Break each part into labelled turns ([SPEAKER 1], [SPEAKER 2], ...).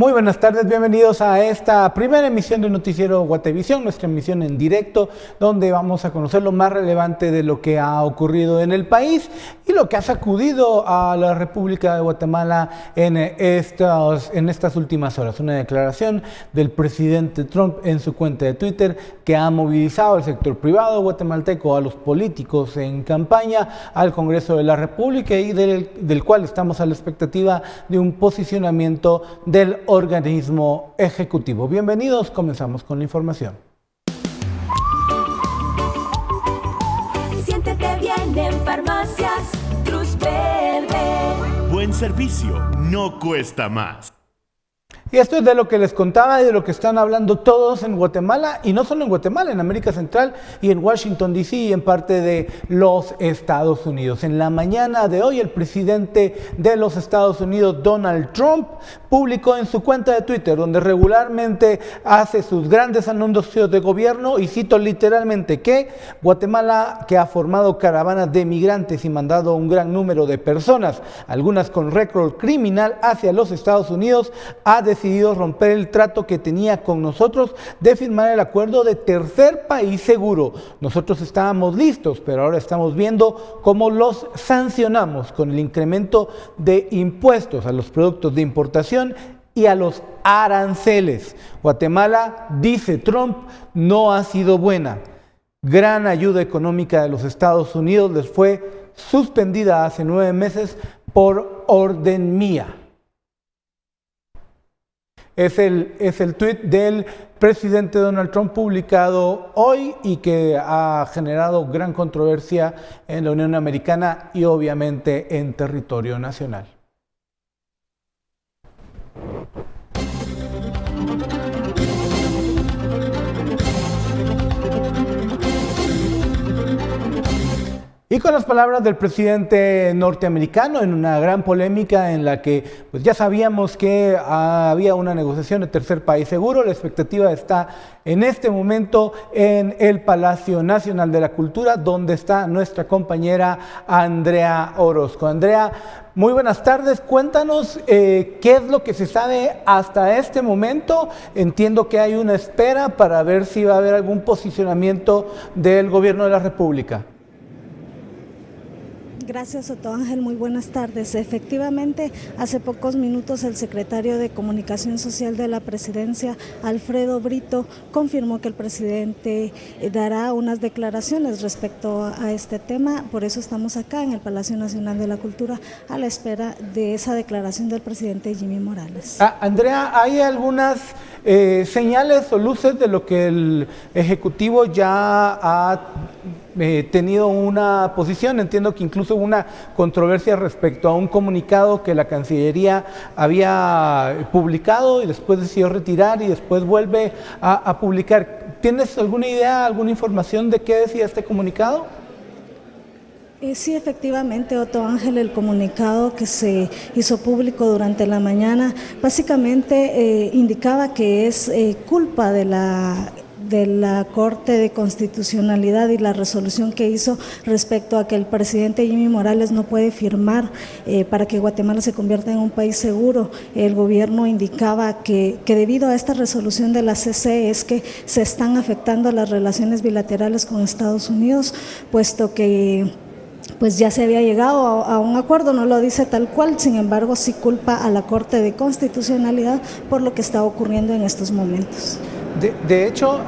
[SPEAKER 1] Muy buenas tardes, bienvenidos a esta primera emisión de Noticiero Guatevisión, nuestra emisión en directo, donde vamos a conocer lo más relevante de lo que ha ocurrido en el país y lo que ha sacudido a la República de Guatemala en estas últimas horas. Una declaración del presidente Trump en su cuenta de Twitter que ha movilizado al sector privado guatemalteco, a los políticos en campaña, al Congreso de la República y del cual estamos a la expectativa de un posicionamiento del organismo ejecutivo. Bienvenidos, comenzamos con la información.
[SPEAKER 2] Siéntete bien en Farmacias Cruz Verde.
[SPEAKER 3] Buen servicio no cuesta más.
[SPEAKER 1] Y esto es de lo que les contaba y de lo que están hablando todos en Guatemala, y no solo en Guatemala, en América Central y en Washington, D.C. y en parte de los Estados Unidos. En la mañana de hoy, el presidente de los Estados Unidos, Donald Trump, publicó en su cuenta de Twitter, donde regularmente hace sus grandes anuncios de gobierno, y cito literalmente que Guatemala, que ha formado caravanas de migrantes y mandado un gran número de personas, algunas con récord criminal, hacia los Estados Unidos, ha decidido romper el trato que tenía con nosotros de firmar el acuerdo de tercer país seguro. Nosotros estábamos listos, pero ahora estamos viendo cómo los sancionamos con el incremento de impuestos a los productos de importación y a los aranceles. Guatemala, dice Trump, no ha sido buena. Gran ayuda económica de los Estados Unidos les fue suspendida hace 9 meses por orden mía. Es el tuit del presidente Donald Trump publicado hoy y que ha generado gran controversia en la Unión Americana y obviamente en territorio nacional. Y con las palabras del presidente norteamericano en una gran polémica en la que pues ya sabíamos que había una negociación de tercer país seguro, la expectativa está en este momento en el Palacio Nacional de la Cultura, donde está nuestra compañera Andrea Orozco. Andrea, muy buenas tardes, cuéntanos qué es lo que se sabe hasta este momento. Entiendo que hay una espera para ver si va a haber algún posicionamiento del gobierno de la República.
[SPEAKER 4] Gracias, Otto Ángel. Muy buenas tardes. Efectivamente, hace pocos minutos el secretario de Comunicación Social de la Presidencia, Alfredo Brito, confirmó que el presidente dará unas declaraciones respecto a este tema. Por eso estamos acá en el Palacio Nacional de la Cultura a la espera de esa declaración del presidente Jimmy Morales.
[SPEAKER 1] Andrea, ¿hay algunas señales o luces de lo que el Ejecutivo ya ha tenido una posición? Entiendo que incluso hubo una controversia respecto a un comunicado que la Cancillería había publicado y después decidió retirar y después vuelve a publicar. ¿Tienes alguna idea, alguna información de qué decía este comunicado?
[SPEAKER 4] Sí, efectivamente, Otto Ángel, el comunicado que se hizo público durante la mañana básicamente indicaba que es culpa de la Corte de Constitucionalidad y la resolución que hizo respecto a que el presidente Jimmy Morales no puede firmar para que Guatemala se convierta en un país seguro. El gobierno indicaba que debido a esta resolución de la CC es que se están afectando las relaciones bilaterales con Estados Unidos, puesto que pues ya se había llegado a un acuerdo, no lo dice tal cual, sin embargo sí culpa a la Corte de Constitucionalidad por lo que está ocurriendo en estos momentos.
[SPEAKER 1] De hecho,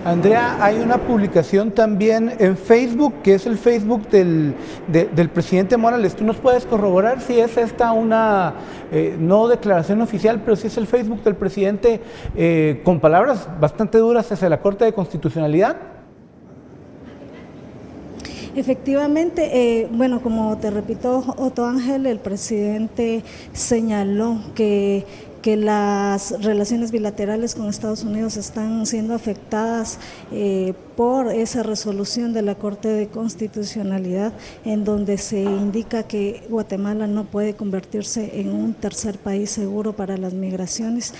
[SPEAKER 1] Andrea, hay una publicación también en Facebook, que es el Facebook del presidente Morales. ¿Tú nos puedes corroborar si es esta una, no declaración oficial, pero si es el Facebook del presidente con palabras bastante duras hacia la Corte de Constitucionalidad?
[SPEAKER 4] Efectivamente, bueno, como te repito, Otto Ángel, el presidente señaló que las relaciones bilaterales con Estados Unidos están siendo afectadas por esa resolución de la Corte de Constitucionalidad, en donde se indica que Guatemala no puede convertirse en un tercer país seguro para las migraciones.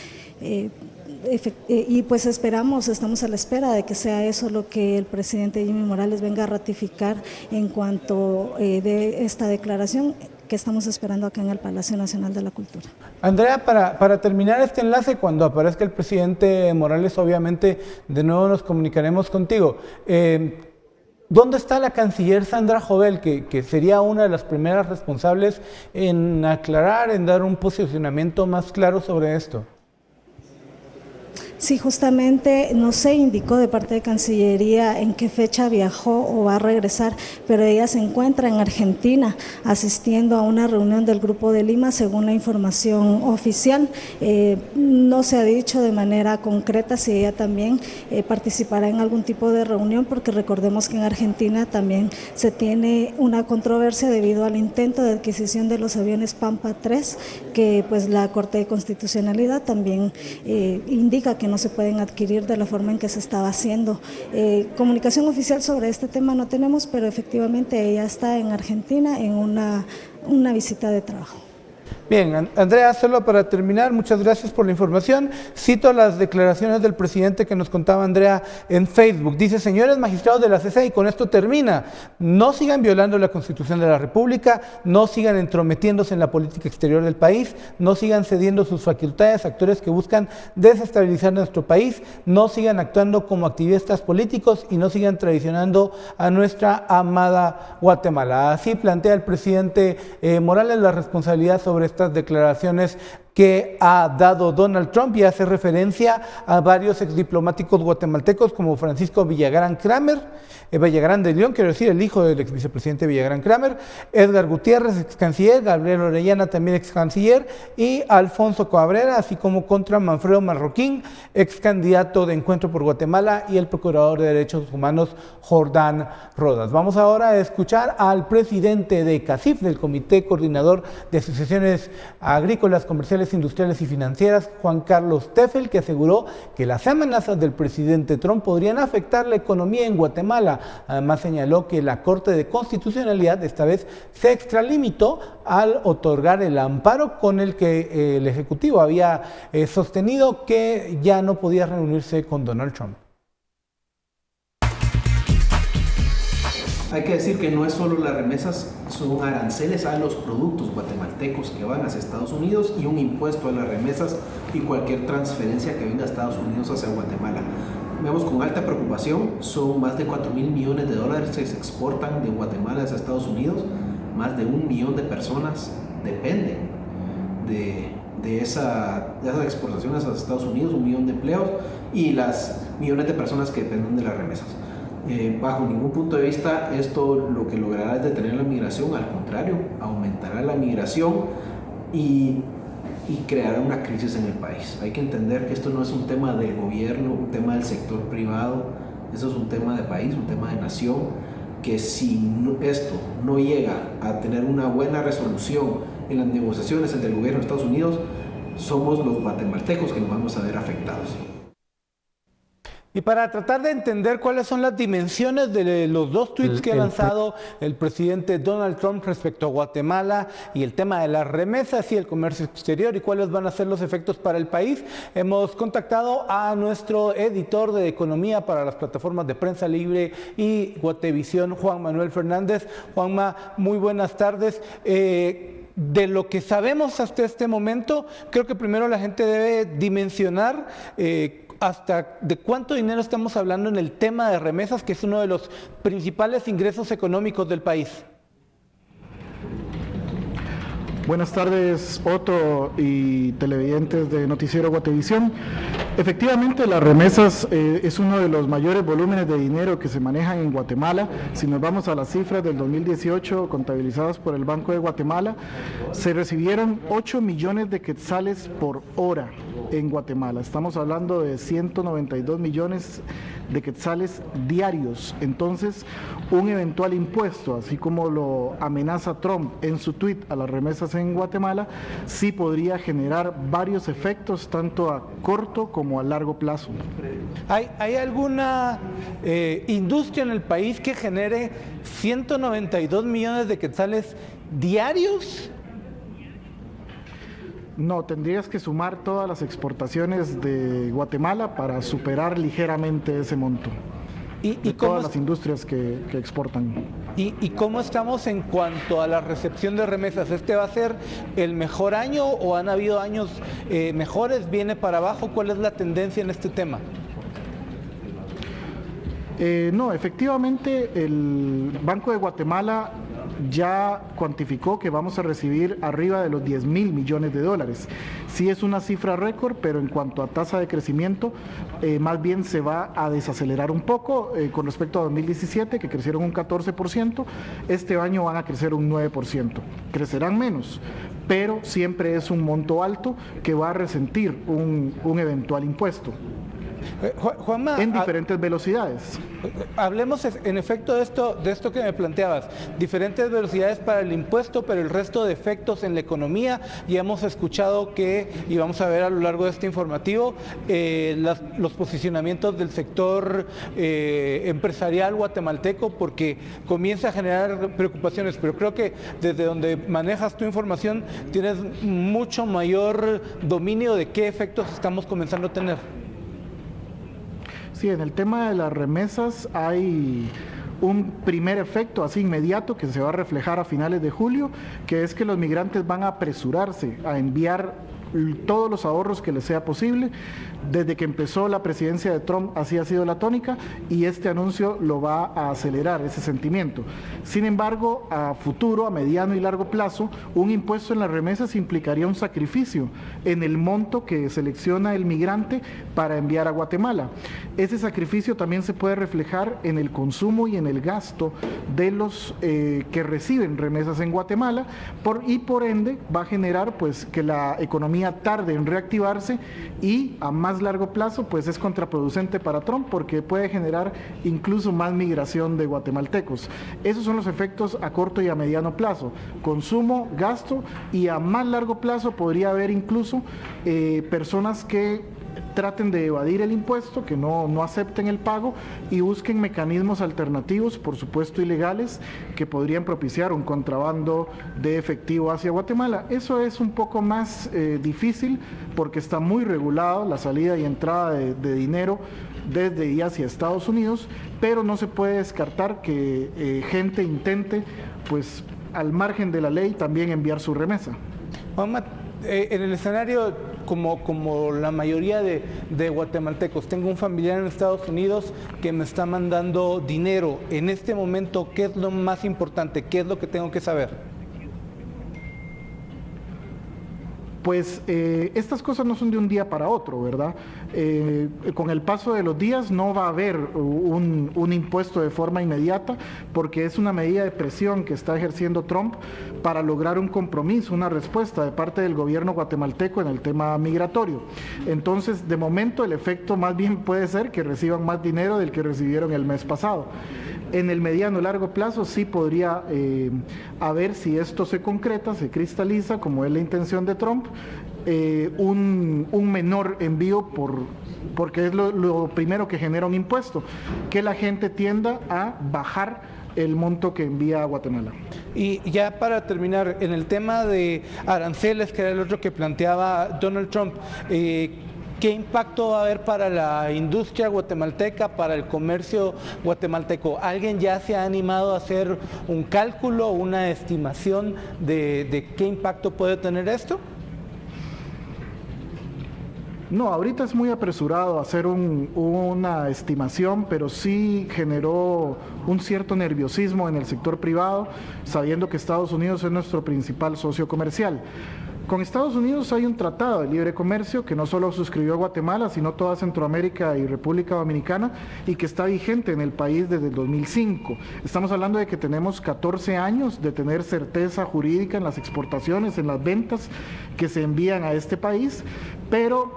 [SPEAKER 4] Y pues estamos a la espera de que sea eso lo que el presidente Jimmy Morales venga a ratificar en cuanto de esta declaración, que estamos esperando acá en el Palacio Nacional de la Cultura.
[SPEAKER 1] Andrea, para terminar este enlace, cuando aparezca el presidente Morales, obviamente de nuevo nos comunicaremos contigo. ¿Dónde está la canciller Sandra Jovel, que sería una de las primeras responsables en aclarar, en dar un posicionamiento más claro sobre esto?
[SPEAKER 4] Sí, justamente no se indicó de parte de Cancillería en qué fecha viajó o va a regresar, pero ella se encuentra en Argentina asistiendo a una reunión del Grupo de Lima, según la información oficial. No se ha dicho de manera concreta si ella también participará en algún tipo de reunión, porque recordemos que en Argentina también se tiene una controversia debido al intento de adquisición de los aviones Pampa 3, que pues la Corte de Constitucionalidad también indica que no se pueden adquirir de la forma en que se estaba haciendo. Comunicación oficial sobre este tema no tenemos, pero efectivamente ella está en Argentina en una visita de trabajo.
[SPEAKER 1] Bien, Andrea, solo para terminar, muchas gracias por la información. Cito las declaraciones del presidente que nos contaba Andrea en Facebook. Dice: señores magistrados de la CC, y con esto termina, no sigan violando la Constitución de la República, no sigan entrometiéndose en la política exterior del país, no sigan cediendo sus facultades a actores que buscan desestabilizar nuestro país, no sigan actuando como activistas políticos y no sigan traicionando a nuestra amada Guatemala. Así plantea el presidente Morales la responsabilidad sobre estas declaraciones que ha dado Donald Trump, y hace referencia a varios exdiplomáticos guatemaltecos como Francisco Villagrán de León, quiero decir, el hijo del ex vicepresidente Villagrán Kramer, Edgar Gutiérrez, ex canciller, Gabriel Orellana, también ex canciller, y Alfonso Cabrera, así como contra Manfredo Marroquín, ex candidato de Encuentro por Guatemala, y el procurador de Derechos Humanos Jordán Rodas. Vamos ahora a escuchar al presidente de CACIF, del Comité Coordinador de Asociaciones Agrícolas, Comerciales, Industriales y Financieras, Juan Carlos Teffel, que aseguró que las amenazas del presidente Trump podrían afectar la economía en Guatemala. Además señaló que la Corte de Constitucionalidad esta vez se extralimitó al otorgar el amparo con el que el Ejecutivo había sostenido que ya no podía reunirse con Donald Trump.
[SPEAKER 5] Hay que decir que no es solo las remesas, son aranceles a los productos guatemaltecos que van hacia Estados Unidos y un impuesto a las remesas y cualquier transferencia que venga a Estados Unidos hacia Guatemala. Vemos con alta preocupación, son más de 4.000 millones de dólares que se exportan de Guatemala hacia Estados Unidos, más de 1 millón de personas dependen de esas exportaciones a Estados Unidos, 1 millón de empleos y las millones de personas que dependen de las remesas. Bajo ningún punto de vista esto lo que logrará es detener la migración, al contrario, aumentará la migración y creará una crisis en el país. Hay que entender que esto no es un tema del gobierno, un tema del sector privado, esto es un tema de país, un tema de nación, que si esto no llega a tener una buena resolución en las negociaciones entre el gobierno de Estados Unidos, somos los guatemaltecos que nos vamos a ver afectados.
[SPEAKER 1] Y para tratar de entender cuáles son las dimensiones de los dos tweets que ha lanzado el presidente Donald Trump respecto a Guatemala y el tema de las remesas y el comercio exterior y cuáles van a ser los efectos para el país, hemos contactado a nuestro editor de economía para las plataformas de Prensa Libre y Guatevisión, Juan Manuel Fernández. Juanma, muy buenas tardes. De lo que sabemos hasta este momento, creo que primero la gente debe dimensionar hasta de cuánto dinero estamos hablando en el tema de remesas, que es uno de los principales ingresos económicos del país.
[SPEAKER 6] Buenas tardes, Otto y televidentes de Noticiero Guatevisión. Efectivamente, las remesas es uno de los mayores volúmenes de dinero que se manejan en Guatemala. Si nos vamos a las cifras del 2018 contabilizadas por el Banco de Guatemala, se recibieron 8 millones de quetzales por hora en Guatemala. Estamos hablando de 192 millones de quetzales diarios. Entonces, un eventual impuesto, así como lo amenaza Trump en su tweet a las remesas en Guatemala, sí podría generar varios efectos, tanto a corto como a largo plazo.
[SPEAKER 1] ¿Hay alguna industria en el país que genere 192 millones de quetzales diarios?
[SPEAKER 6] No, tendrías que sumar todas las exportaciones de Guatemala para superar ligeramente ese monto. de todas las industrias que exportan.
[SPEAKER 1] ¿Y cómo estamos en cuanto a la recepción de remesas? ¿Este va a ser el mejor año o han habido años mejores? ¿Viene para abajo? ¿Cuál es la tendencia en este tema?
[SPEAKER 6] No, efectivamente el Banco de Guatemala ya cuantificó que vamos a recibir arriba de los 10.000 millones de dólares. Sí es una cifra récord, pero en cuanto a tasa de crecimiento, más bien se va a desacelerar un poco con respecto a 2017, que crecieron un 14%, este año van a crecer un 9%. Crecerán menos, pero siempre es un monto alto que va a resentir un eventual impuesto.
[SPEAKER 1] Juanma,
[SPEAKER 6] en diferentes velocidades.
[SPEAKER 1] Hablemos en efecto de esto que me planteabas, diferentes velocidades para el impuesto, pero el resto de efectos en la economía. Ya hemos escuchado que, y vamos a ver a lo largo de este informativo, los posicionamientos del sector empresarial guatemalteco, porque comienza a generar preocupaciones, pero creo que desde donde manejas tu información tienes mucho mayor dominio de qué efectos estamos comenzando a tener.
[SPEAKER 6] Sí, en el tema de las remesas hay un primer efecto así inmediato que se va a reflejar a finales de julio, que es que los migrantes van a apresurarse a enviar todos los ahorros que les sea posible. Desde que empezó la presidencia de Trump así ha sido la tónica y este anuncio lo va a acelerar ese sentimiento. Sin embargo, a futuro, a mediano y largo plazo, un impuesto en las remesas implicaría un sacrificio en el monto que selecciona el migrante para enviar a Guatemala. Ese sacrificio también se puede reflejar en el consumo y en el gasto de los que reciben remesas en Guatemala y por ende va a generar pues que la economía tarde en reactivarse y a más largo plazo pues es contraproducente para Trump porque puede generar incluso más migración de guatemaltecos. Esos son los efectos a corto y a mediano plazo: consumo, gasto, y a más largo plazo podría haber incluso personas que traten de evadir el impuesto, que no acepten el pago y busquen mecanismos alternativos, por supuesto ilegales, que podrían propiciar un contrabando de efectivo hacia Guatemala. Eso es un poco más difícil porque está muy regulado la salida y entrada de dinero desde y hacia Estados Unidos, pero no se puede descartar que gente intente, pues al margen de la ley, también enviar su remesa.
[SPEAKER 1] Juanma, en el escenario como la mayoría de guatemaltecos, tengo un familiar en Estados Unidos que me está mandando dinero. En este momento, ¿qué es lo más importante? ¿Qué es lo que tengo que saber?
[SPEAKER 6] Pues estas cosas no son de un día para otro, ¿verdad? Con el paso de los días no va a haber un impuesto de forma inmediata porque es una medida de presión que está ejerciendo Trump para lograr un compromiso, una respuesta de parte del gobierno guatemalteco en el tema migratorio. Entonces, de momento, el efecto más bien puede ser que reciban más dinero del que recibieron el mes pasado. En el mediano y largo plazo sí podría haber, si esto se concreta, se cristaliza, como es la intención de Trump, un menor envío porque es lo primero que genera un impuesto, que la gente tienda a bajar el monto que envía a Guatemala.
[SPEAKER 1] Y ya para terminar, en el tema de aranceles, que era el otro que planteaba Donald Trump, ¿qué impacto va a haber para la industria guatemalteca, para el comercio guatemalteco? ¿Alguien ya se ha animado a hacer un cálculo, una estimación de qué impacto puede tener esto?
[SPEAKER 6] No, ahorita es muy apresurado hacer una estimación, pero sí generó un cierto nerviosismo en el sector privado, sabiendo que Estados Unidos es nuestro principal socio comercial. Con Estados Unidos hay un tratado de libre comercio que no solo suscribió Guatemala, sino toda Centroamérica y República Dominicana, y que está vigente en el país desde el 2005. Estamos hablando de que tenemos 14 años de tener certeza jurídica en las exportaciones, en las ventas que se envían a este país, pero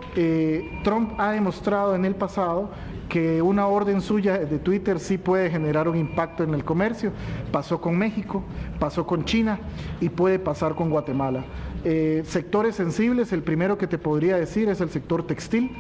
[SPEAKER 6] Trump ha demostrado en el pasado que una orden suya de Twitter sí puede generar un impacto en el comercio. Pasó con México, pasó con China y puede pasar con Guatemala. Sectores sensibles, el primero que te podría decir es el sector textil,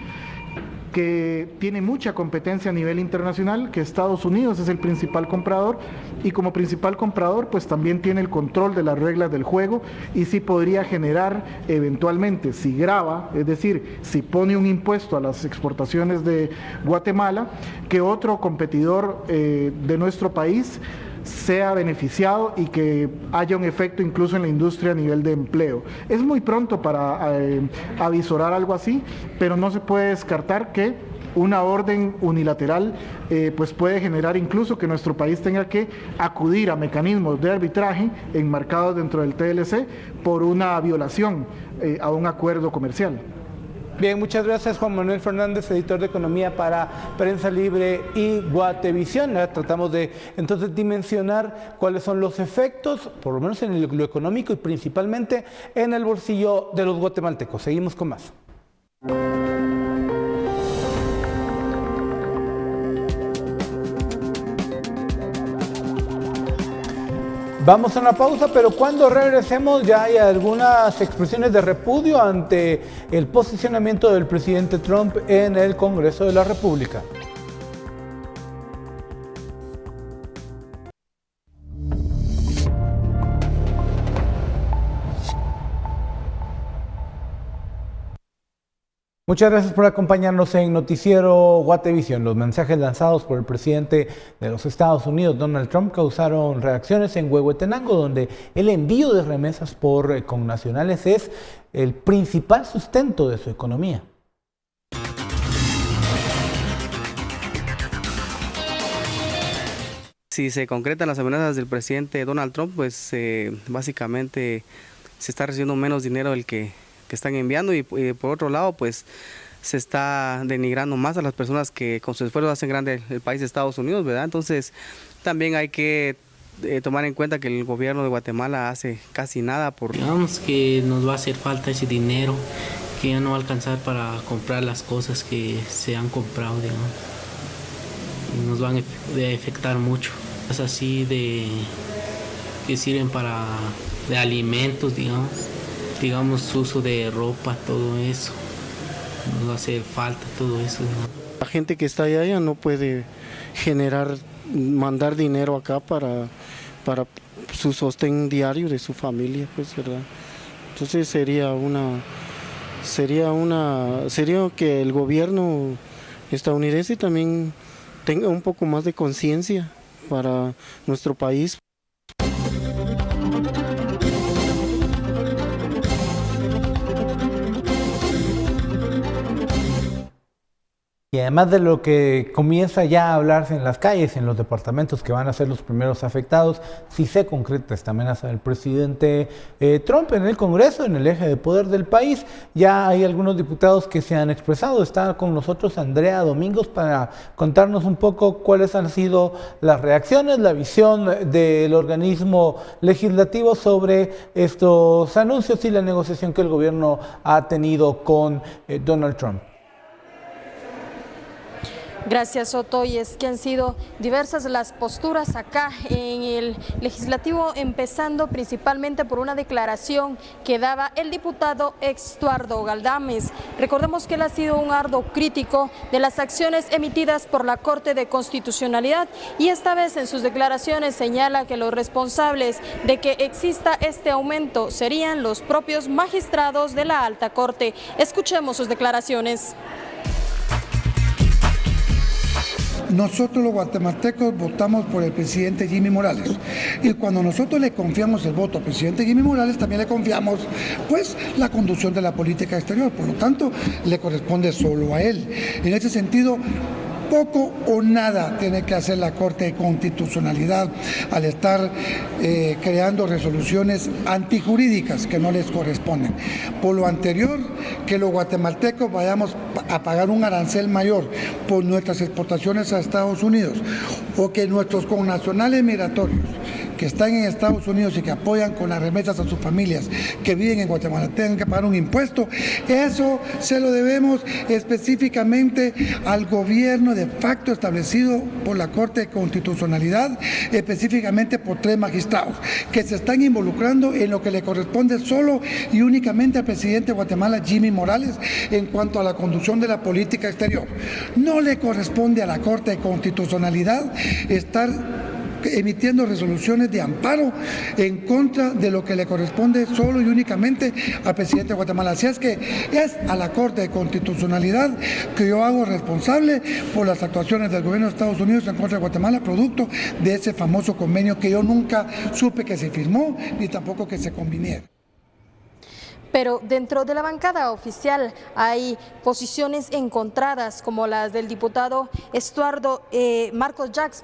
[SPEAKER 6] que tiene mucha competencia a nivel internacional, que Estados Unidos es el principal comprador, y como principal comprador pues también tiene el control de las reglas del juego, y sí podría generar eventualmente, si grava, es decir, si pone un impuesto a las exportaciones de Guatemala, que otro competidor de nuestro país sea beneficiado y que haya un efecto incluso en la industria a nivel de empleo. Es muy pronto para avisorar algo así, pero no se puede descartar que una orden unilateral pues puede generar incluso que nuestro país tenga que acudir a mecanismos de arbitraje enmarcados dentro del TLC por una violación a un acuerdo comercial.
[SPEAKER 1] Bien, muchas gracias Juan Manuel Fernández, editor de Economía para Prensa Libre y Guatevisión. Ahora tratamos de entonces dimensionar cuáles son los efectos, por lo menos en lo económico y principalmente en el bolsillo de los guatemaltecos. Seguimos con más. Vamos a una pausa, pero cuando regresemos ya hay algunas expresiones de repudio ante el posicionamiento del presidente Trump en el Congreso de la República. Muchas gracias por acompañarnos en Noticiero Guatevisión. Los mensajes lanzados por el presidente de los Estados Unidos, Donald Trump, causaron reacciones en Huehuetenango, donde el envío de remesas por connacionales es el principal sustento de su economía.
[SPEAKER 7] Si se concretan las amenazas del presidente Donald Trump, pues básicamente se está recibiendo menos dinero del que están enviando y por otro lado pues se está denigrando más a las personas que con su esfuerzo hacen grande el país de Estados Unidos, ¿verdad? Entonces también hay que tomar en cuenta que el gobierno de Guatemala hace casi nada por...
[SPEAKER 8] Digamos que nos va a hacer falta ese dinero, que ya no va a alcanzar para comprar las cosas que se han comprado, digamos. Y nos van a afectar mucho. Es así que sirven de alimentos, digamos uso de ropa, todo eso. Nos va a hacer falta todo eso, ¿no?
[SPEAKER 9] La gente que está allá ya no puede mandar dinero acá para su sostén diario de su familia, pues, ¿verdad? Entonces sería que el gobierno estadounidense también tenga un poco más de conciencia para nuestro país.
[SPEAKER 1] Y además de lo que comienza ya a hablarse en las calles, en los departamentos que van a ser los primeros afectados, si se concreta esta amenaza del presidente Trump en el Congreso, en el eje de poder del país, ya hay algunos diputados que se han expresado. Está con nosotros Andrea Domingos para contarnos un poco cuáles han sido las reacciones, la visión del organismo legislativo sobre estos anuncios y la negociación que el gobierno ha tenido con Donald Trump.
[SPEAKER 10] Gracias, Otto. Y es que han sido diversas las posturas acá en el legislativo, empezando principalmente por una declaración que daba el diputado Estuardo Galdames. Recordemos que él ha sido un arduo crítico de las acciones emitidas por la Corte de Constitucionalidad y esta vez en sus declaraciones señala que los responsables de que exista este aumento serían los propios magistrados de la Alta Corte. Escuchemos sus declaraciones.
[SPEAKER 11] Nosotros los guatemaltecos votamos por el presidente Jimmy Morales y cuando nosotros le confiamos el voto al presidente Jimmy Morales también le confiamos pues la conducción de la política exterior, por lo tanto le corresponde solo a él. En ese sentido, poco o nada tiene que hacer la Corte de Constitucionalidad al estar creando resoluciones antijurídicas que no les corresponden. Por lo anterior, que los guatemaltecos vayamos a pagar un arancel mayor por nuestras exportaciones a Estados Unidos o que nuestros connacionales migratorios que están en Estados Unidos y que apoyan con las remesas a sus familias que viven en Guatemala tengan que pagar un impuesto, eso se lo debemos específicamente al gobierno de facto establecido por la Corte de Constitucionalidad, específicamente por 3 magistrados que se están involucrando en lo que le corresponde solo y únicamente al presidente de Guatemala, Jimmy Morales, en cuanto a la conducción de la política exterior. No le corresponde a la Corte de Constitucionalidad estar emitiendo resoluciones de amparo en contra de lo que le corresponde solo y únicamente al presidente de Guatemala. Así es que es a la Corte de Constitucionalidad que yo hago responsable por las actuaciones del gobierno de Estados Unidos en contra de Guatemala, producto de ese famoso convenio que yo nunca supe que se firmó ni tampoco que se conviniera.
[SPEAKER 10] Pero dentro de la bancada oficial hay posiciones encontradas, como las del diputado Marcos Jax,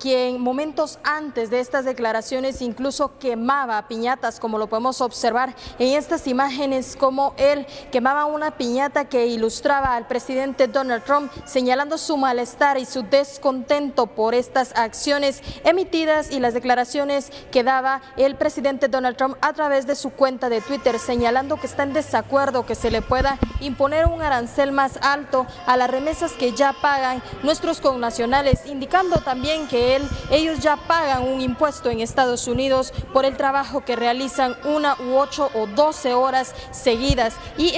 [SPEAKER 10] quien momentos antes de estas declaraciones incluso quemaba piñatas, como lo podemos observar en estas imágenes, como él quemaba una piñata que ilustraba al presidente Donald Trump, señalando su malestar y su descontento por estas acciones emitidas y las declaraciones que daba el presidente Donald Trump a través de su cuenta de Twitter, señalando que está en desacuerdo que se le pueda imponer un arancel más alto a las remesas que ya pagan nuestros connacionales, indicando también que ellos ya pagan un impuesto en Estados Unidos por el trabajo que realizan 1 u 8 o 12 horas seguidas, y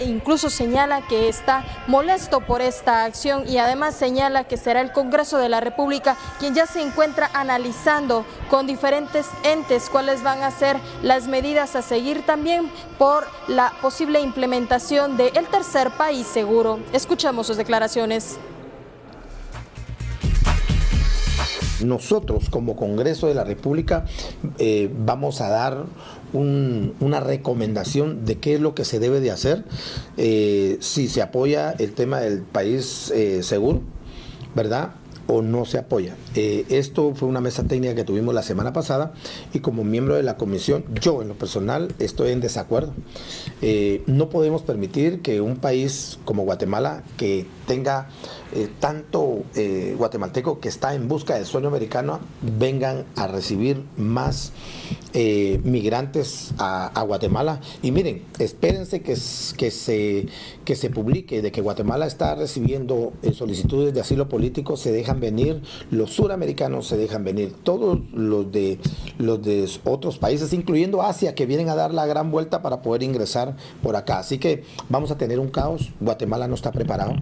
[SPEAKER 10] incluso señala que está molesto por esta acción, y además señala que será el Congreso de la República quien ya se encuentra analizando con diferentes entes cuáles van a ser las medidas a seguir, también por la posible implementación del tercer país seguro. Escuchamos sus declaraciones.
[SPEAKER 12] Nosotros como Congreso de la República vamos a dar una recomendación de qué es lo que se debe de hacer, si se apoya el tema del país seguro, ¿verdad?, o no se apoya. Esto fue una mesa técnica que tuvimos la semana pasada, y como miembro de la comisión, yo en lo personal estoy en desacuerdo. No podemos permitir que un país como Guatemala, que tenga tanto guatemalteco que está en busca del sueño americano, vengan a recibir más migrantes a Guatemala. Y miren, espérense que se publique de que Guatemala está recibiendo solicitudes de asilo político. Se dejan venir los suramericanos, se dejan venir todos los de otros países, incluyendo Asia, que vienen a dar la gran vuelta para poder ingresar por acá. Así que vamos a tener un caos. Guatemala no está preparado.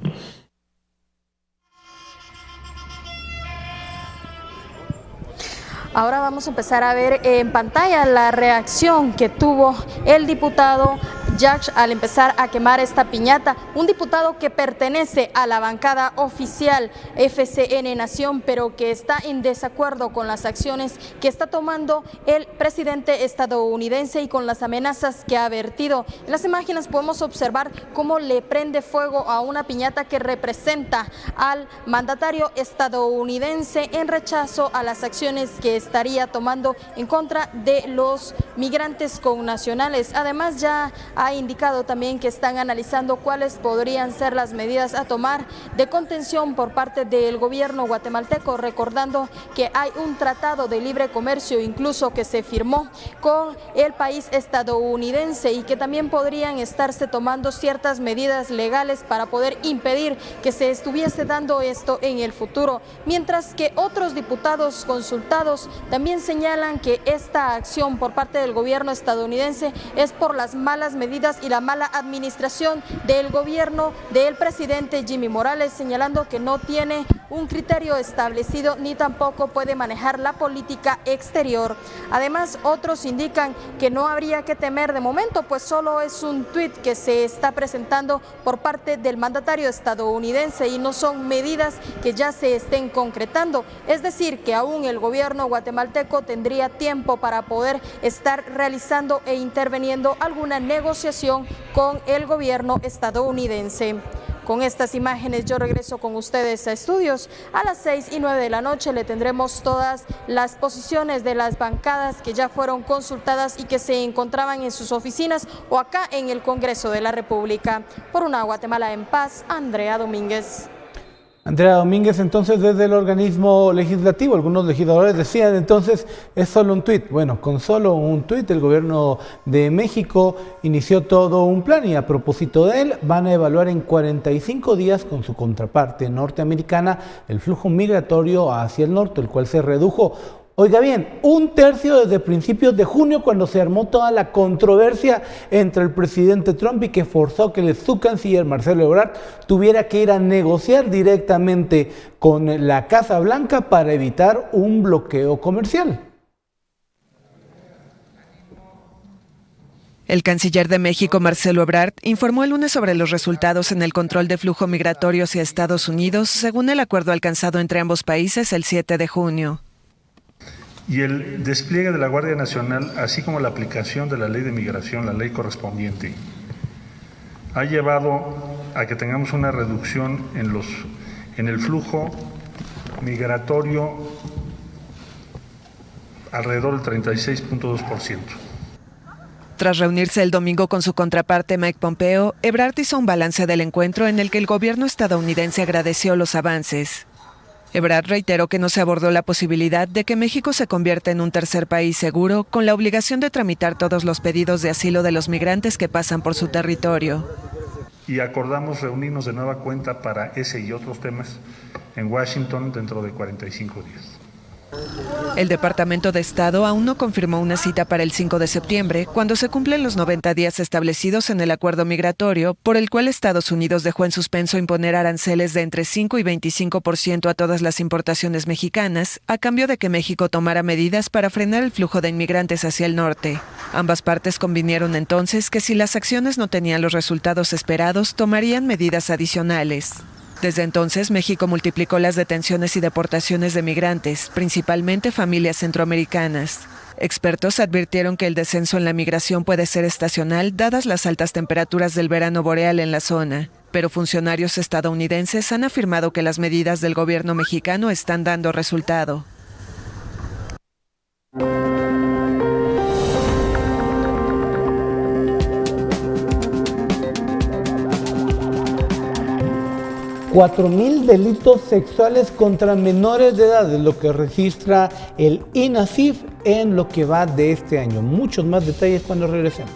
[SPEAKER 10] Ahora vamos a empezar a ver en pantalla la reacción que tuvo el diputado Jax al empezar a quemar esta piñata, un diputado que pertenece a la bancada oficial FCN Nación, pero que está en desacuerdo con las acciones que está tomando el presidente estadounidense y con las amenazas que ha vertido. En las imágenes podemos observar cómo le prende fuego a una piñata que representa al mandatario estadounidense en rechazo a las acciones que estaría tomando en contra de los migrantes connacionales. Además, ya ha indicado también que están analizando cuáles podrían ser las medidas a tomar de contención por parte del gobierno guatemalteco, recordando que hay un tratado de libre comercio incluso que se firmó con el país estadounidense, y que también podrían estarse tomando ciertas medidas legales para poder impedir que se estuviese dando esto en el futuro, mientras que otros diputados consultados también señalan que esta acción por parte del gobierno estadounidense es por las malas medidas y la mala administración del gobierno del presidente Jimmy Morales, señalando que no tiene un criterio establecido ni tampoco puede manejar la política exterior. Además, otros indican que no habría que temer de momento, pues solo es un tuit que se está presentando por parte del mandatario estadounidense y no son medidas que ya se estén concretando. Es decir, que aún el gobierno guatemalteco tendría tiempo para poder estar realizando e interviniendo alguna negociación con el gobierno estadounidense. Con estas imágenes yo regreso con ustedes a estudios. A las 6 y 9 de la noche le tendremos todas las posiciones de las bancadas que ya fueron consultadas y que se encontraban en sus oficinas o acá en el Congreso de la República. Por una Guatemala en paz, Andrea Domínguez.
[SPEAKER 1] Andrea Domínguez, entonces desde el organismo legislativo, algunos legisladores decían entonces es solo un tuit. Bueno, con solo un tuit el gobierno de México inició todo un plan y a propósito de él van a evaluar en 45 días con su contraparte norteamericana el flujo migratorio hacia el norte, el cual se redujo, oiga bien, 1/3 desde principios de junio, cuando se armó toda la controversia entre el presidente Trump y que forzó que su canciller Marcelo Ebrard tuviera que ir a negociar directamente con la Casa Blanca para evitar un bloqueo comercial.
[SPEAKER 13] El canciller de México, Marcelo Ebrard, informó el lunes sobre los resultados en el control de flujo migratorio hacia Estados Unidos, según el acuerdo alcanzado entre ambos países el 7 de junio.
[SPEAKER 14] Y el despliegue de la Guardia Nacional, así como la aplicación de la ley de migración, la ley correspondiente, ha llevado a que tengamos una reducción en el flujo migratorio alrededor del 36.2%.
[SPEAKER 13] Tras reunirse el domingo con su contraparte Mike Pompeo, Ebrard hizo un balance del encuentro en el que el gobierno estadounidense agradeció los avances. Ebrard reiteró que no se abordó la posibilidad de que México se convierta en un tercer país seguro, con la obligación de tramitar todos los pedidos de asilo de los migrantes que pasan por su territorio.
[SPEAKER 14] Y acordamos reunirnos de nueva cuenta para ese y otros temas en Washington dentro de 45 días.
[SPEAKER 13] El Departamento de Estado aún no confirmó una cita para el 5 de septiembre, cuando se cumplen los 90 días establecidos en el acuerdo migratorio, por el cual Estados Unidos dejó en suspenso imponer aranceles de entre 5 y 25% a todas las importaciones mexicanas, a cambio de que México tomara medidas para frenar el flujo de inmigrantes hacia el norte. Ambas partes convinieron entonces que si las acciones no tenían los resultados esperados, tomarían medidas adicionales. Desde entonces, México multiplicó las detenciones y deportaciones de migrantes, principalmente familias centroamericanas. Expertos advirtieron que el descenso en la migración puede ser estacional, dadas las altas temperaturas del verano boreal en la zona. Pero funcionarios estadounidenses han afirmado que las medidas del gobierno mexicano están dando resultado.
[SPEAKER 1] $4,000 delitos sexuales contra menores de edad, es lo que registra el INACIF en lo que va de este año. Muchos más detalles cuando regresemos.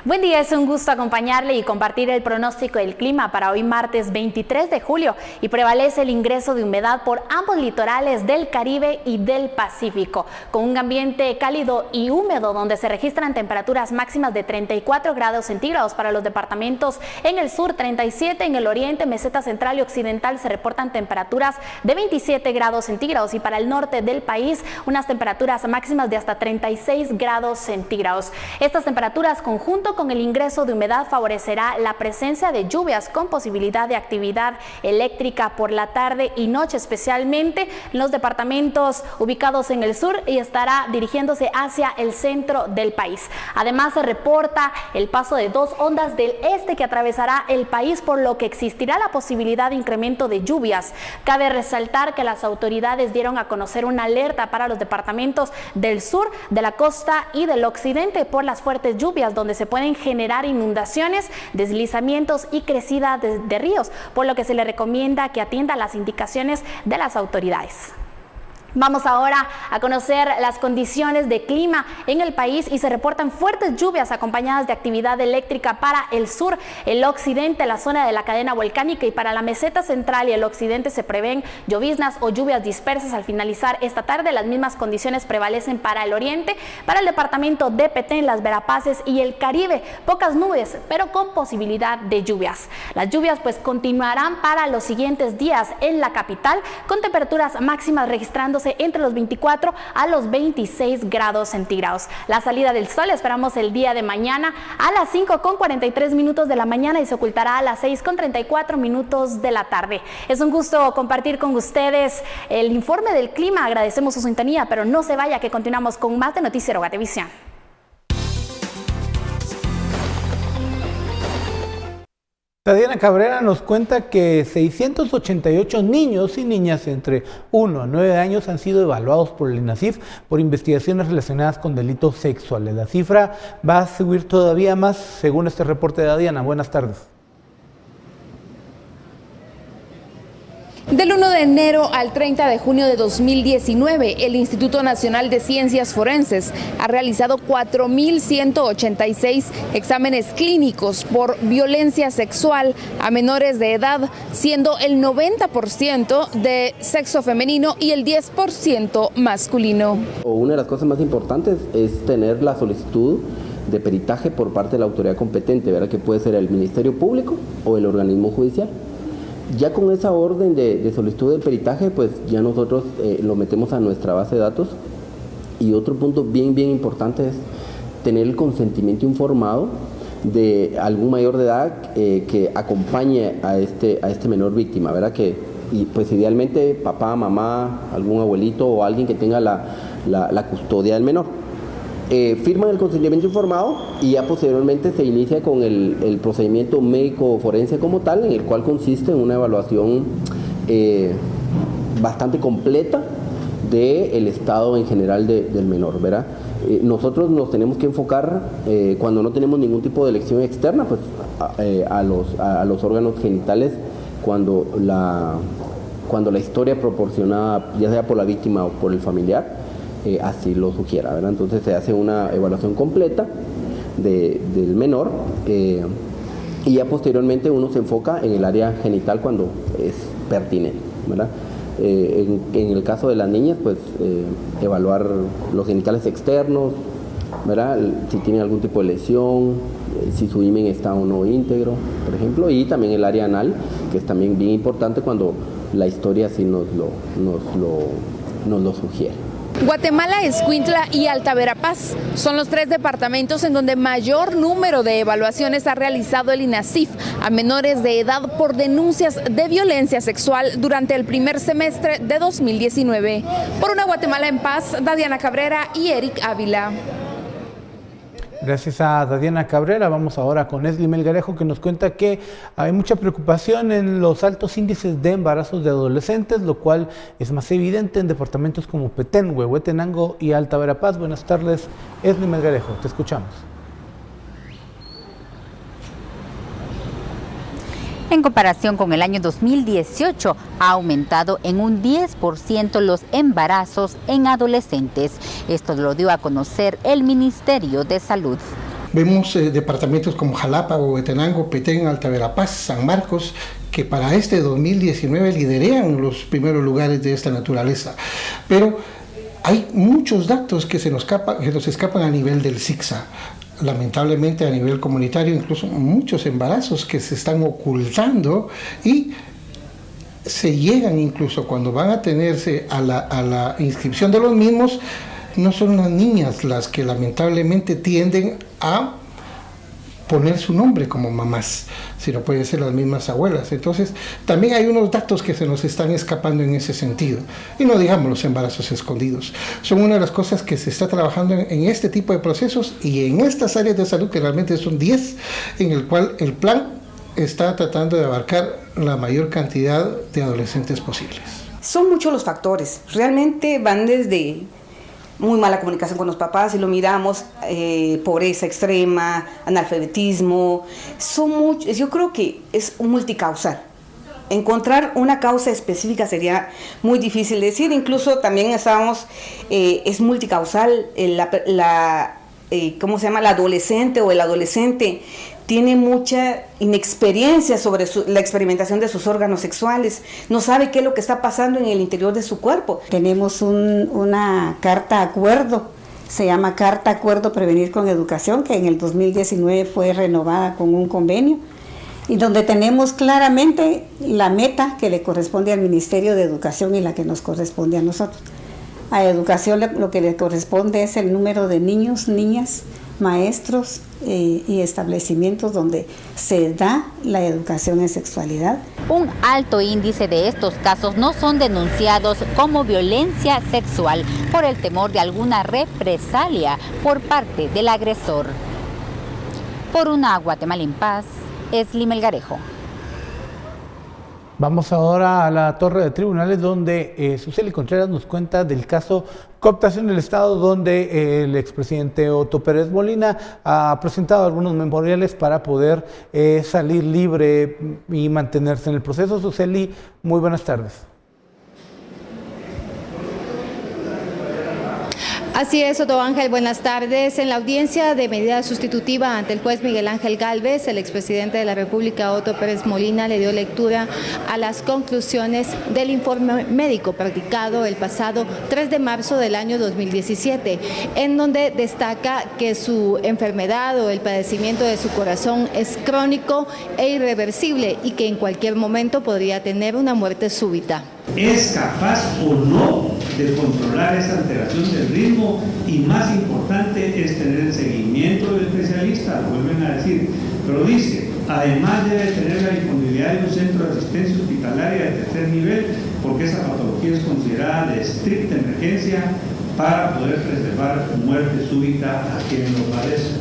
[SPEAKER 15] Buen día, es un gusto acompañarle y compartir el pronóstico del clima para hoy martes 23 de julio y prevalece el ingreso de humedad por ambos litorales del Caribe y del Pacífico, con un ambiente cálido y húmedo donde se registran temperaturas máximas de 34 grados centígrados para los departamentos en el sur, 37 en el oriente, meseta central y occidental se reportan temperaturas de 27 grados centígrados y para el norte del país unas temperaturas máximas de hasta 36 grados centígrados. Estas temperaturas conjunto con el ingreso de humedad favorecerá la presencia de lluvias con posibilidad de actividad eléctrica por la tarde y noche, especialmente en los departamentos ubicados en el sur y estará dirigiéndose hacia el centro del país. Además se reporta el paso de dos ondas del este que atravesará el país, por lo que existirá la posibilidad de incremento de lluvias. Cabe resaltar que las autoridades dieron a conocer una alerta para los departamentos del sur, de la costa y del occidente por las fuertes lluvias, donde se pueden generar inundaciones, deslizamientos y crecida de ríos, por lo que se le recomienda que atienda las indicaciones de las autoridades. Vamos ahora a conocer las condiciones de clima en el país y se reportan fuertes lluvias acompañadas de actividad eléctrica para el sur, el occidente, la zona de la cadena volcánica, y para la meseta central y el occidente se prevén lloviznas o lluvias dispersas al finalizar esta tarde. Las mismas condiciones prevalecen para el oriente, para el departamento de Petén, las Verapaces y el Caribe. Pocas nubes, pero con posibilidad de lluvias. Las lluvias pues continuarán para los siguientes días en la capital, con temperaturas máximas registrándose entre los 24 a los 26 grados centígrados. La salida del sol esperamos el día de mañana a las 5:43 de la mañana y se ocultará a las 6:34 de la tarde. Es un gusto compartir con ustedes el informe del clima. Agradecemos su sintonía, pero no se vaya, que continuamos con más de Noticiero Guatevisión.
[SPEAKER 1] Dadiana Cabrera nos cuenta que 688 niños y niñas entre 1 a 9 años han sido evaluados por el INASIF por investigaciones relacionadas con delitos sexuales. La cifra va a subir todavía más según este reporte de Dadiana. Buenas tardes.
[SPEAKER 16] Del 1 de enero al 30 de junio de 2019, el Instituto Nacional de Ciencias Forenses ha realizado 4.186 exámenes clínicos por violencia sexual a menores de edad, siendo el 90% de sexo femenino y el 10% masculino.
[SPEAKER 17] Una de las cosas más importantes es tener la solicitud de peritaje por parte de la autoridad competente, ¿verdad? Que puede ser el Ministerio Público o el organismo judicial. Ya con esa orden de solicitud de peritaje, pues ya nosotros lo metemos a nuestra base de datos. Y otro punto bien importante es tener el consentimiento informado de algún mayor de edad que acompañe a este menor víctima, ¿verdad? Y pues idealmente papá, mamá, algún abuelito o alguien que tenga la custodia del menor. Firman el consentimiento informado y ya posteriormente se inicia con el procedimiento médico forense como tal, en el cual consiste en una evaluación bastante completa del estado en general del menor, ¿verdad? Nosotros nos tenemos que enfocar, cuando no tenemos ningún tipo de elección externa, pues a los órganos genitales cuando la historia proporcionada, ya sea por la víctima o por el familiar, así lo sugiera, ¿verdad? Entonces se hace una evaluación completa del menor y ya posteriormente uno se enfoca en el área genital cuando es pertinente, ¿verdad? En el caso de las niñas, pues evaluar los genitales externos, ¿verdad? Si tienen algún tipo de lesión, si su himen está o no íntegro, por ejemplo, y también el área anal, que es también bien importante cuando la historia sí nos lo sugiere.
[SPEAKER 16] Guatemala, Escuintla y Alta Verapaz son los 3 departamentos en donde mayor número de evaluaciones ha realizado el INASIF a menores de edad por denuncias de violencia sexual durante el primer semestre de 2019. Por una Guatemala en paz, Dadiana Cabrera y Eric Ávila.
[SPEAKER 1] Gracias a Dadiana Cabrera. Vamos ahora con Esli Melgarejo, que nos cuenta que hay mucha preocupación en los altos índices de embarazos de adolescentes, lo cual es más evidente en departamentos como Petén, Huehuetenango y Alta Verapaz. Buenas tardes, Esli Melgarejo, te escuchamos.
[SPEAKER 18] En comparación con el año 2018, ha aumentado en un 10% los embarazos en adolescentes. Esto lo dio a conocer el Ministerio de Salud.
[SPEAKER 19] Vemos departamentos como Jalapa, Huehuetenango, Petén, Alta Verapaz, San Marcos, que para este 2019 liderean los primeros lugares de esta naturaleza. Pero hay muchos datos que se nos escapan a nivel del CICSA. Lamentablemente a nivel comunitario, incluso muchos embarazos que se están ocultando y se llegan incluso cuando van a tenerse a la inscripción de los mismos, no son las niñas las que lamentablemente tienden a poner su nombre como mamás, sino pueden ser las mismas abuelas. Entonces también hay unos datos que se nos están escapando en ese sentido, y no digamos los embarazos escondidos. Son una de las cosas que se está trabajando en este tipo de procesos y en estas áreas de salud, que realmente son 10, en el cual el plan está tratando de abarcar la mayor cantidad de adolescentes posibles.
[SPEAKER 20] Son muchos los factores, realmente van desde muy mala comunicación con los papás, si lo miramos, pobreza extrema, analfabetismo, son muchos. Yo creo que es multicausal. Encontrar una causa específica sería muy difícil decir, incluso también es multicausal, ¿cómo se llama? La adolescente o el adolescente tiene mucha inexperiencia sobre la experimentación de sus órganos sexuales, no sabe qué es lo que está pasando en el interior de su cuerpo.
[SPEAKER 21] Tenemos una carta acuerdo, se llama Carta Acuerdo Prevenir con Educación, que en el 2019 fue renovada con un convenio, y donde tenemos claramente la meta que le corresponde al Ministerio de Educación y la que nos corresponde a nosotros. A Educación lo que le corresponde es el número de niños, niñas, maestros y establecimientos donde se da la educación en sexualidad.
[SPEAKER 18] Un alto índice de estos casos no son denunciados como violencia sexual por el temor de alguna represalia por parte del agresor. Por una Guatemala en paz, Esli Melgarejo.
[SPEAKER 1] Vamos ahora a la torre de tribunales donde Suseli Contreras nos cuenta del caso Cooptación del Estado, donde el expresidente Otto Pérez Molina ha presentado algunos memoriales para poder salir libre y mantenerse en el proceso. Suseli, muy buenas tardes.
[SPEAKER 2] Así es, Otto Ángel, buenas tardes. En la audiencia de medida sustitutiva ante el juez Miguel Ángel Gálvez, el expresidente de la República, Otto Pérez Molina, le dio lectura a las conclusiones del informe médico practicado el pasado 3 de marzo del año 2017, en donde destaca que su enfermedad o el padecimiento de su corazón es crónico e irreversible y que en cualquier momento podría tener una muerte súbita.
[SPEAKER 22] ¿Es capaz o no de controlar esa alteración del ritmo? Y más importante es tener el seguimiento del especialista, lo vuelven a decir, pero dice, además debe tener la disponibilidad de un centro de asistencia hospitalaria de tercer nivel, porque esa patología es considerada de estricta emergencia para poder preservar muerte súbita a quienes lo padecen.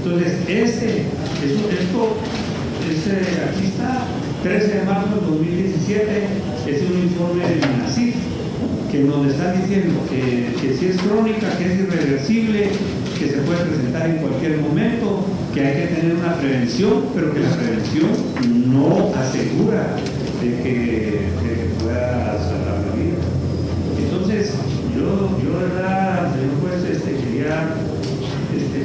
[SPEAKER 22] Entonces, aquí está, 13 de marzo del 2017, es un informe del MINASIF que nos está diciendo que si es crónica, que es irreversible, que se puede presentar en cualquier momento, que hay que tener una prevención, pero que la prevención no asegura de que pueda salvar la vida. Entonces, yo de verdad, señor juez, quería...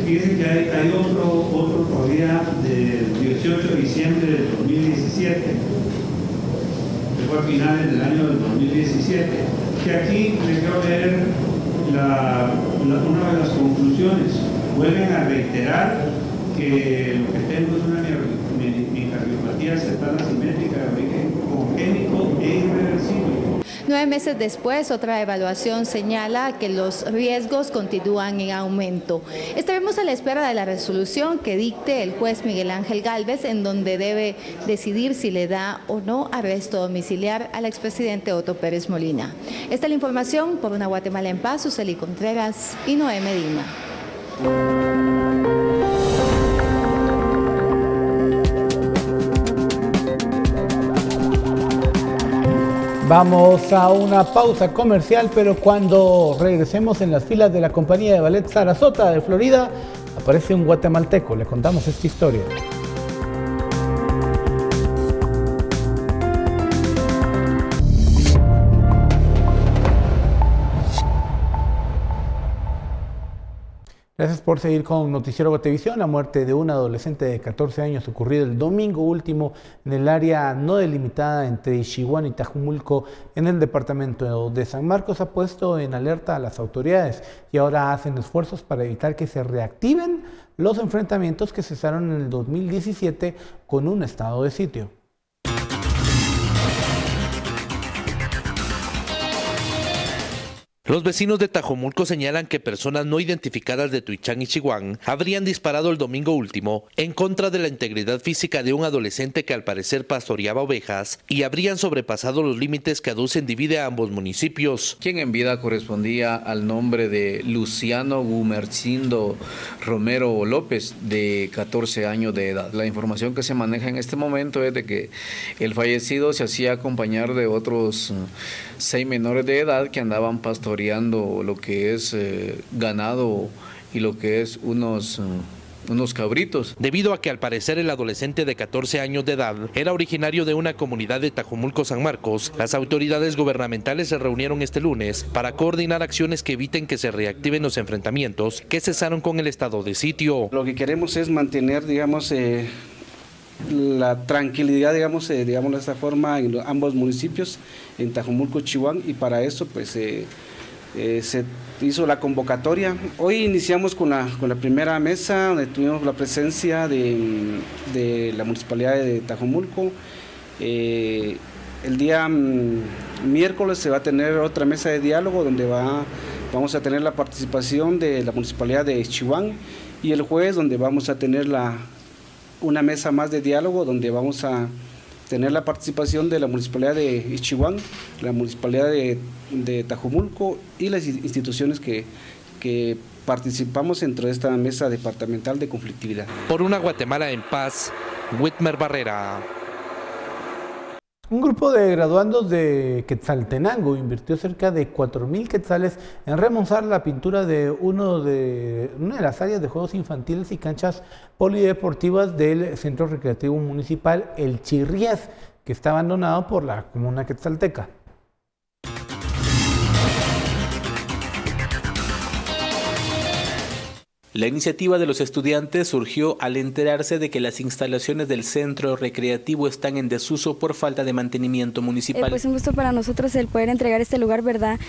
[SPEAKER 22] fíjense que hay otro todavía del 18 de diciembre del 2017, que fue a finales del año del 2017, que aquí les quiero leer una de las conclusiones. Vuelven a reiterar que lo que tengo es una miocardiopatía cerebral asimétrica de origen congénito e irreversible.
[SPEAKER 2] 9 meses después, otra evaluación señala que los riesgos continúan en aumento. Estaremos a la espera de la resolución que dicte el juez Miguel Ángel Gálvez, en donde debe decidir si le da o no arresto domiciliar al expresidente Otto Pérez Molina. Esta es la información por Una Guatemala en Paz, Suseli Contreras y Noé Medina.
[SPEAKER 1] Vamos a una pausa comercial, pero cuando regresemos en las filas de la compañía de ballet Sarasota de Florida, aparece un guatemalteco. Le contamos esta historia. Gracias por seguir con Noticiero Guatevisión. La muerte de un adolescente de 14 años ocurrido el domingo último en el área no delimitada entre Ixiguán y Tajumulco en el departamento de San Marcos ha puesto en alerta a las autoridades y ahora hacen esfuerzos para evitar que se reactiven los enfrentamientos que cesaron en el 2017 con un estado de sitio.
[SPEAKER 23] Los vecinos de Tajumulco señalan que personas no identificadas de Tuichán y Ixiguán habrían disparado el domingo último en contra de la integridad física de un adolescente que al parecer pastoreaba ovejas y habrían sobrepasado los límites que aducen divide a ambos municipios.
[SPEAKER 24] Quien en vida correspondía al nombre de Luciano Gumercindo Romero López, de 14 años de edad. La información que se maneja en este momento es de que el fallecido se hacía acompañar de otros 6 menores de edad que andaban pastoreando lo que es ganado y lo que es unos cabritos.
[SPEAKER 23] Debido a que al parecer el adolescente de 14 años de edad era originario de una comunidad de Tajumulco, San Marcos, las autoridades gubernamentales se reunieron este lunes para coordinar acciones que eviten que se reactiven los enfrentamientos que cesaron con el estado de sitio.
[SPEAKER 25] Lo que queremos es mantener, digamos, la tranquilidad, digamos de esta forma, en ambos municipios, en Tajumulco, Ixiguán, y para eso pues se hizo la convocatoria. Hoy iniciamos con la primera mesa, donde tuvimos la presencia de la Municipalidad de Tajumulco. El día miércoles se va a tener otra mesa de diálogo, donde vamos a tener la participación de la Municipalidad de Ixiguán, y el jueves donde vamos a tener una mesa más de diálogo, donde vamos a tener la participación de la Municipalidad de Ixiguán, la Municipalidad de Tajumulco y las instituciones que participamos dentro de esta mesa departamental de conflictividad.
[SPEAKER 23] Por Una Guatemala en Paz, Whitmer Barrera.
[SPEAKER 1] Un grupo de graduandos de Quetzaltenango invirtió cerca de 4,000 quetzales en remozar la pintura de una de las áreas de juegos infantiles y canchas polideportivas del Centro Recreativo Municipal El Chirriés, que está abandonado por la comuna quetzalteca.
[SPEAKER 3] La iniciativa de los estudiantes surgió al enterarse de que las instalaciones del centro recreativo están en desuso por falta de mantenimiento municipal.
[SPEAKER 4] Pues un gusto para nosotros el poder entregar este lugar, ¿verdad?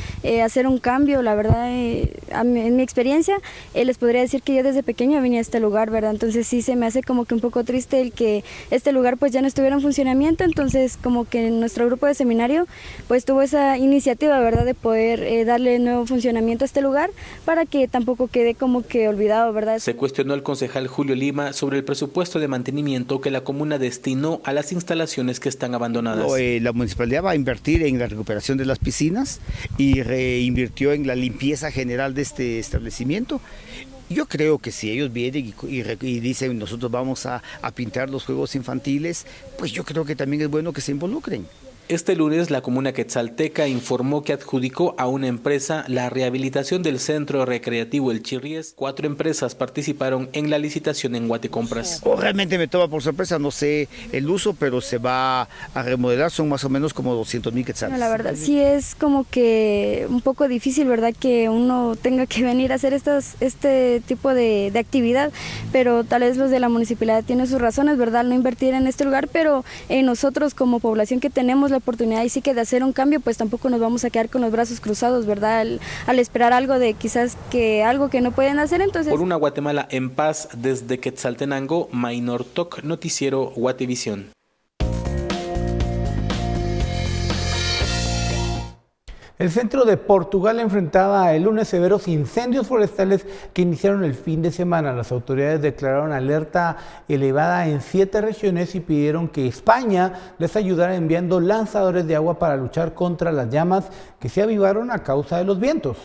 [SPEAKER 4] Hacer un cambio, la verdad, en mi experiencia, les podría decir que yo desde pequeño venía a este lugar, ¿verdad? Entonces sí se me hace como que un poco triste el que este lugar pues ya no estuviera en funcionamiento, entonces como que nuestro grupo de seminario pues tuvo esa iniciativa, ¿verdad? De poder darle nuevo funcionamiento a este lugar para que tampoco quede como que olvidado, ¿verdad?
[SPEAKER 3] Se cuestionó al concejal Julio Lima sobre el presupuesto de mantenimiento que la comuna destinó a las instalaciones que están abandonadas.
[SPEAKER 5] La municipalidad va a invertir en la recuperación de las piscinas y reinvirtió en la limpieza general de este establecimiento. Yo creo que si ellos vienen y dicen nosotros vamos a pintar los juegos infantiles, pues yo creo que también es bueno que se involucren.
[SPEAKER 3] Este lunes, la comuna quetzalteca informó que adjudicó a una empresa la rehabilitación del centro recreativo El Chirriés. 4 empresas participaron en la licitación en Guatecompras.
[SPEAKER 5] Realmente me toma por sorpresa, no sé el uso, pero se va a remodelar, son más o menos como 200,000 quetzales.
[SPEAKER 4] La verdad, sí es como que un poco difícil, ¿verdad? Que uno tenga que venir a hacer este tipo de actividad, pero tal vez los de la municipalidad tienen sus razones, ¿verdad? No invertir en este lugar, pero nosotros como población que tenemos la oportunidad y sí que de hacer un cambio, pues tampoco nos vamos a quedar con los brazos cruzados, ¿verdad? Al esperar algo de quizás que algo que no pueden hacer, entonces...
[SPEAKER 3] Por una Guatemala en paz, desde Quetzaltenango, Maynor Toc, Noticiero Guatevisión.
[SPEAKER 1] El centro de Portugal enfrentaba el lunes severos incendios forestales que iniciaron el fin de semana. Las autoridades declararon alerta elevada en 7 regiones y pidieron que España les ayudara enviando lanzadores de agua para luchar contra las llamas que se avivaron a causa de los vientos.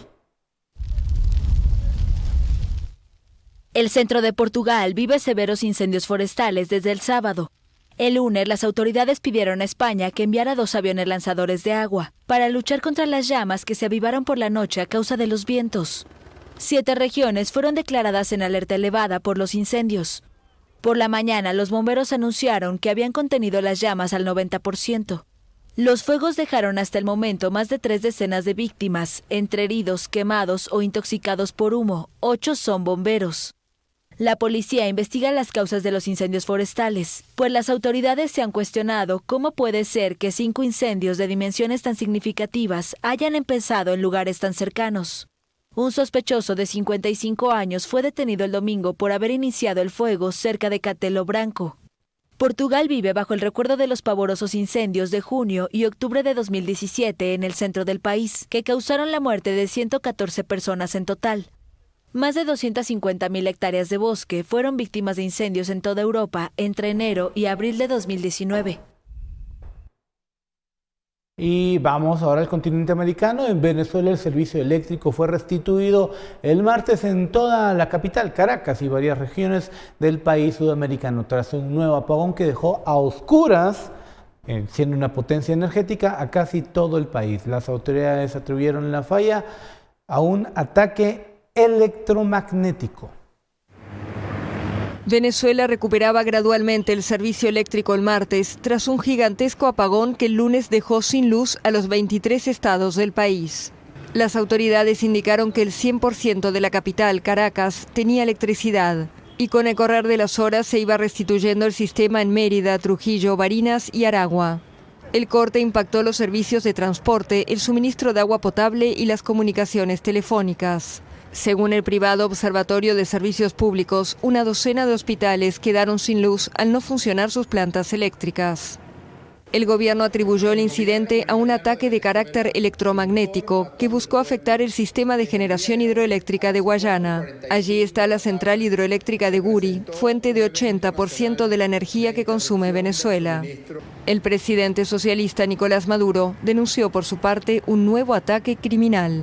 [SPEAKER 6] El centro de Portugal vive severos incendios forestales desde el sábado. El lunes, las autoridades pidieron a España que enviara 2 aviones lanzadores de agua para luchar contra las llamas que se avivaron por la noche a causa de los vientos. 7 regiones fueron declaradas en alerta elevada por los incendios. Por la mañana, los bomberos anunciaron que habían contenido las llamas al 90%. Los fuegos dejaron hasta el momento más de 3 decenas de víctimas, entre heridos, quemados o intoxicados por humo. 8 son bomberos. La policía investiga las causas de los incendios forestales, pues las autoridades se han cuestionado cómo puede ser que 5 incendios de dimensiones tan significativas hayan empezado en lugares tan cercanos. Un sospechoso de 55 años fue detenido el domingo por haber iniciado el fuego cerca de Castelo Branco. Portugal vive bajo el recuerdo de los pavorosos incendios de junio y octubre de 2017 en el centro del país, que causaron la muerte de 114 personas en total. Más de 250,000 hectáreas de bosque fueron víctimas de incendios en toda Europa entre enero y abril de 2019.
[SPEAKER 1] Y vamos ahora al continente americano. En Venezuela el servicio eléctrico fue restituido el martes en toda la capital, Caracas, y varias regiones del país sudamericano, tras un nuevo apagón que dejó a oscuras, siendo una potencia energética, a casi todo el país. Las autoridades atribuyeron la falla a un ataque electromagnético.
[SPEAKER 7] Venezuela recuperaba gradualmente el servicio eléctrico el martes tras un gigantesco apagón que el lunes dejó sin luz a los 23 estados del país. Las autoridades indicaron que el 100% de la capital, Caracas, tenía electricidad y con el correr de las horas se iba restituyendo el sistema en Mérida, Trujillo, Barinas y Aragua. El corte impactó los servicios de transporte, el suministro de agua potable y las comunicaciones telefónicas. Según el privado Observatorio de Servicios Públicos, una docena de hospitales quedaron sin luz al no funcionar sus plantas eléctricas. El gobierno atribuyó el incidente a un ataque de carácter electromagnético que buscó afectar el sistema de generación hidroeléctrica de Guayana. Allí está la central hidroeléctrica de Guri, fuente de 80% de la energía que consume Venezuela. El presidente socialista Nicolás Maduro denunció por su parte un nuevo ataque criminal.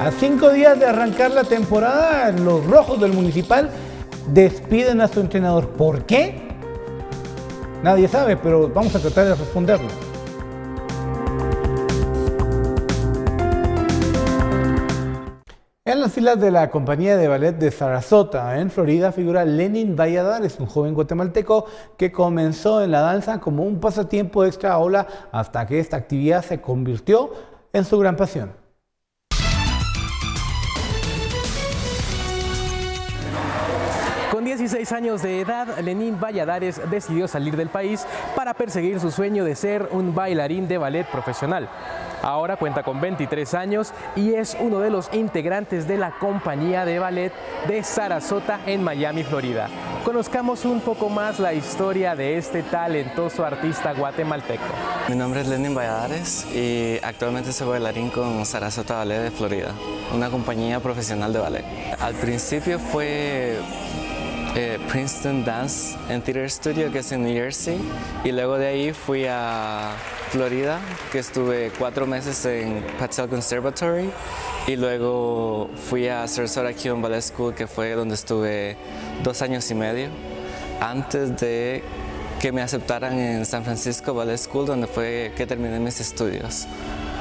[SPEAKER 1] A 5 días de arrancar la temporada, los rojos del Municipal despiden a su entrenador. ¿Por qué? Nadie sabe, pero vamos a tratar de responderlo. En las filas de la compañía de ballet de Sarasota, en Florida, figura Lenin Valladares, un joven guatemalteco que comenzó en la danza como un pasatiempo extra ola hasta que esta actividad se convirtió en su gran pasión.
[SPEAKER 8] Con 16 años de edad, Lenin Valladares decidió salir del país para perseguir su sueño de ser un bailarín de ballet profesional. Ahora cuenta con 23 años y es uno de los integrantes de la compañía de ballet de Sarasota en Miami, Florida. Conozcamos un poco más la historia de este talentoso artista guatemalteco.
[SPEAKER 9] Mi nombre es Lenin Valladares y actualmente soy bailarín con Sarasota Ballet de Florida, una compañía profesional de ballet. Al principio fue Princeton Dance and Theater Studio, que es en New Jersey, y luego de ahí fui a Florida, que estuve 4 meses en Patel Conservatory, y luego fui a Sarasota Cuban Ballet School, que fue donde estuve 2 años y medio, antes de que me aceptaran en San Francisco Ballet School, donde fue que terminé mis estudios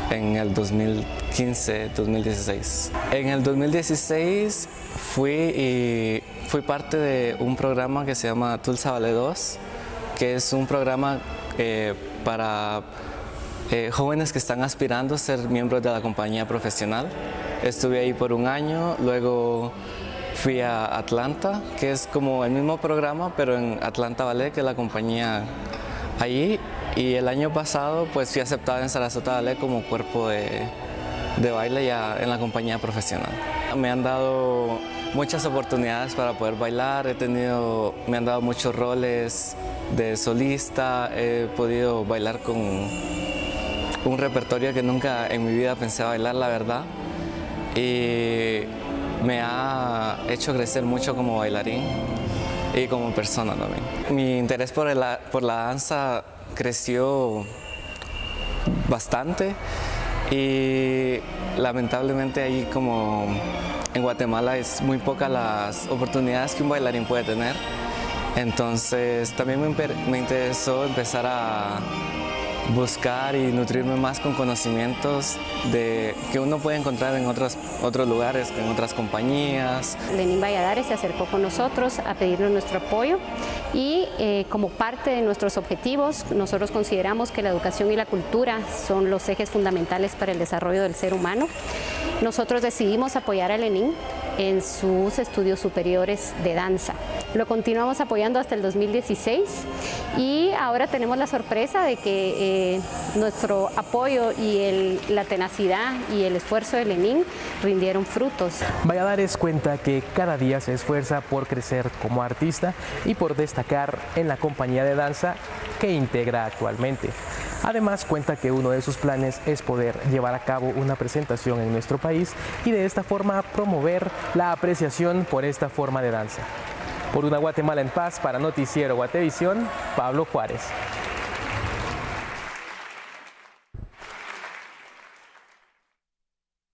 [SPEAKER 9] en el 2015-2016. En el 2016 fui parte de un programa que se llama Tulsa Ballet 2, que es un programa para jóvenes que están aspirando a ser miembros de la compañía profesional. Estuve ahí por 1 año, luego fui a Atlanta, que es como el mismo programa, pero en Atlanta Ballet, que es la compañía allí. Y el año pasado pues fui aceptada en Sarasota Ballet como cuerpo de baile ya en la compañía profesional. Me han dado muchas oportunidades para poder bailar, me han dado muchos roles de solista, he podido bailar con un repertorio que nunca en mi vida pensé bailar, la verdad. Y me ha hecho crecer mucho como bailarín y como persona también. Mi interés por la danza creció bastante y lamentablemente ahí como en Guatemala es muy pocas las oportunidades que un bailarín puede tener. Entonces también me interesó empezar a buscar y nutrirme más con conocimientos que uno puede encontrar en otros lugares, en otras compañías.
[SPEAKER 10] Lenin Valladares se acercó con nosotros a pedirnos nuestro apoyo y como parte de nuestros objetivos, nosotros consideramos que la educación y la cultura son los ejes fundamentales para el desarrollo del ser humano. Nosotros decidimos apoyar a Lenin en sus estudios superiores de danza. Lo continuamos apoyando hasta el 2016 y ahora tenemos la sorpresa de que nuestro apoyo y la tenacidad y el esfuerzo de Lenin rindieron frutos.
[SPEAKER 8] Valladares cuenta que cada día se esfuerza por crecer como artista y por destacar en la compañía de danza que integra actualmente. Además cuenta que uno de sus planes es poder llevar a cabo una presentación en nuestro país y de esta forma promover la apreciación por esta forma de danza. Por una Guatemala en paz, para Noticiero Guatevisión, Pablo Juárez.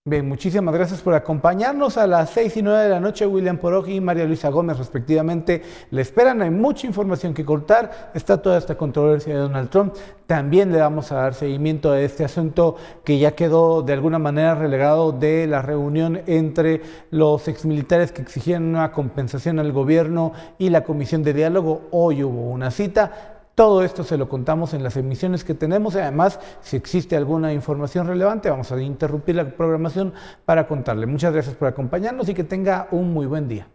[SPEAKER 1] Bien, muchísimas gracias por acompañarnos. A las 6 y 9 de la noche, William Poroji y María Luisa Gómez, respectivamente, le esperan. Hay mucha información que cortar. Está toda esta controversia de Donald Trump. También le vamos a dar seguimiento a este asunto que ya quedó de alguna manera relegado de la reunión entre los exmilitares que exigían una compensación al gobierno y la comisión de diálogo. Hoy hubo una cita. Todo esto se lo contamos en las emisiones que tenemos y además, si existe alguna información relevante, vamos a interrumpir la programación para contarle. Muchas gracias por acompañarnos y que tenga un muy buen día.